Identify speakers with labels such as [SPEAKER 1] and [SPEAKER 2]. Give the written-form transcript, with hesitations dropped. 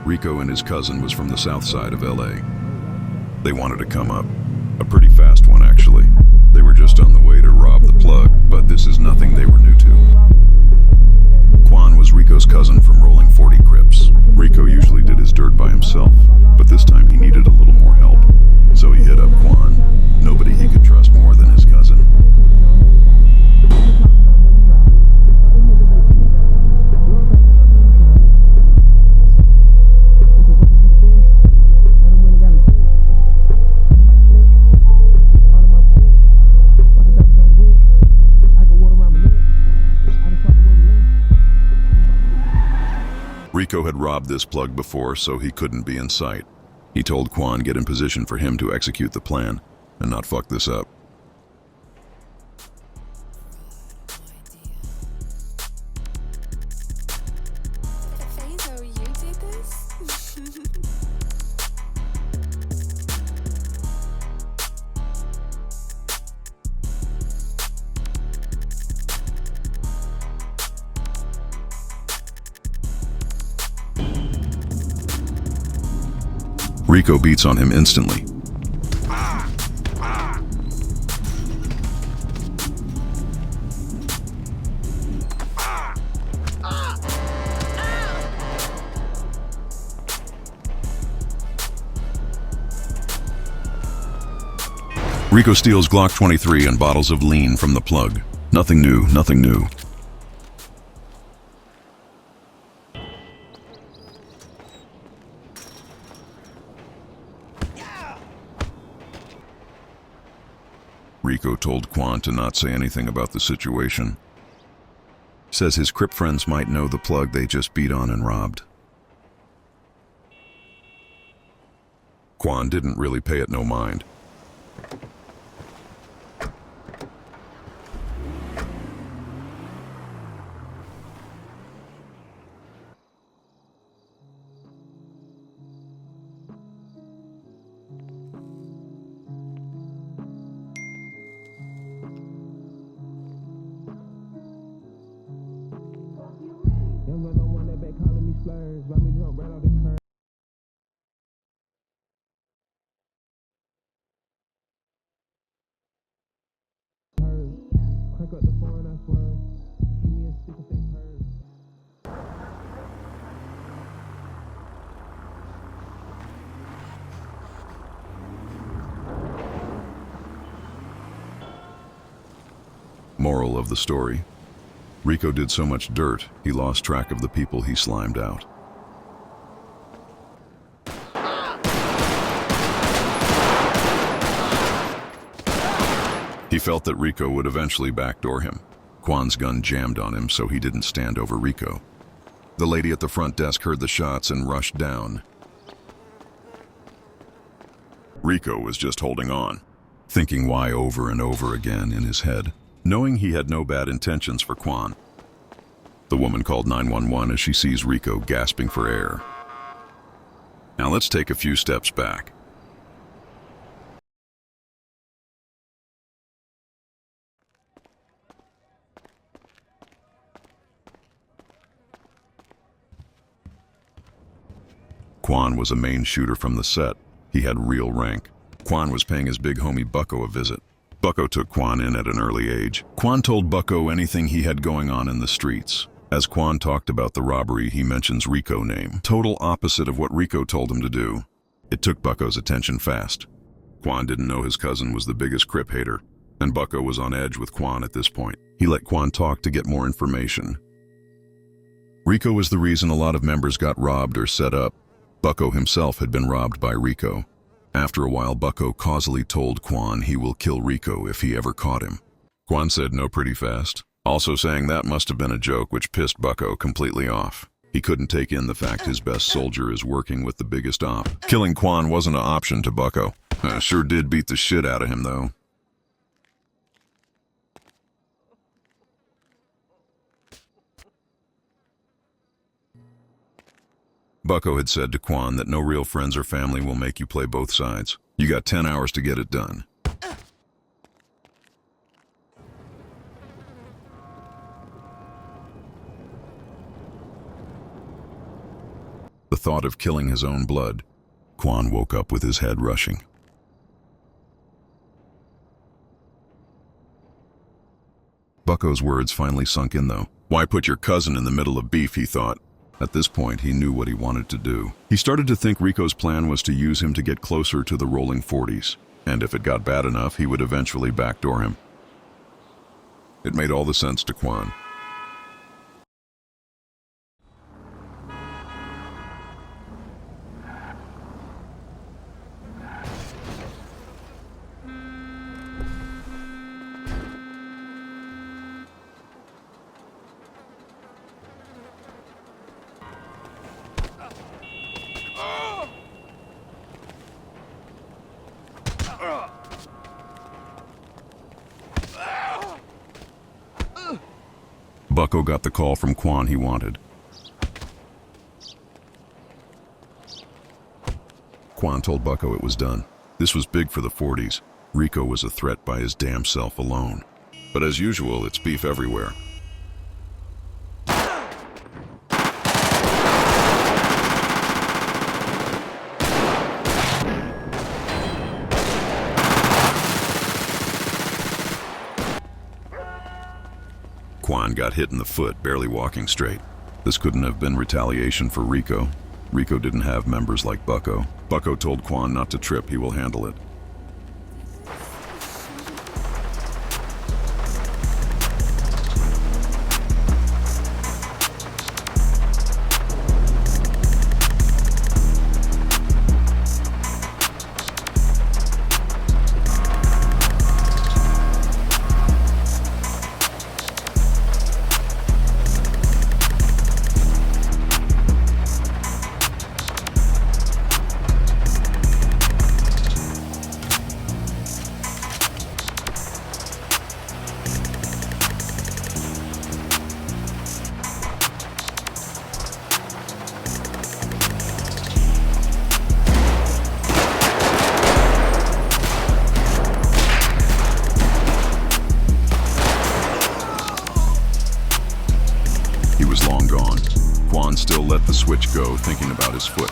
[SPEAKER 1] Rico and his cousin was from the south side of LA. They wanted to come up. A pretty fast one, actually. They were just on the way to rob the plug, but this is nothing they were new to. Quan was Rico's cousin from rolling 40 Crips. Rico usually did his dirt by himself, but this time he needed a little more help. So he hit up Quan, nobody he could trust more than his cousin. Rico had robbed this plug before, so he couldn't be in sight. He told Quan get in position for him to execute the plan and not fuck this up. Rico beats on him instantly. Rico steals Glock 23 and bottles of lean from the plug. Nothing new, nothing new. Rico told Quan to not say anything about the situation. Says his Crip friends might know the plug they just beat on and robbed. Quan didn't really pay it no mind. Moral of the story: Rico did so much dirt, he lost track of the people he slimed out. He felt that Rico would eventually backdoor him. Quan's gun jammed on him, so he didn't stand over Rico. The lady at the front desk heard the shots and rushed down. Rico was just holding on, thinking why over and over again in his head, knowing he had no bad intentions for Quan. The woman called 911 as she sees Rico gasping for air. Now let's take a few steps back. Quan was a main shooter from the set. He had real rank. Quan was paying his big homie Bucko a visit. Bucko took Quan in at an early age. Quan told Bucko anything he had going on in the streets. As Quan talked about the robbery, he mentions Rico name. Total opposite of what Rico told him to do. It took Bucko's attention fast. Quan didn't know his cousin was the biggest Crip hater, and Bucko was on edge with Quan at this point. He let Quan talk to get more information. Rico was the reason a lot of members got robbed or set up. Bucko himself had been robbed by Rico. After a while, Bucko causally told Quan he will kill Rico if he ever caught him. Quan said no pretty fast, also saying that must have been a joke, which pissed Bucko completely off. He couldn't take in the fact his best soldier is working with the biggest op. Killing Quan wasn't an option to Bucko. Sure did beat the shit out of him, though. Bucko had said to Quan that no real friends or family will make you play both sides. You got 10 hours to get it done. The thought of killing his own blood. Quan woke up with his head rushing. Bucko's words finally sunk in, though. Why put your cousin in the middle of beef, he thought. At this point, he knew what he wanted to do. He started to think Rico's plan was to use him to get closer to the rolling 40s, and if it got bad enough, he would eventually backdoor him. It made all the sense to Quan. Bucko got the call from Quan he wanted. Quan told Bucko it was done. This was big for the 40s. Rico was a threat by his damn self alone. But as usual, it's beef everywhere. Quan got hit in the foot, barely walking straight. This couldn't have been retaliation for Rico. Rico didn't have members like Bucko. Bucko told Quan not to trip, he will handle it. He was long gone. Quan still let the switch go, thinking about his foot.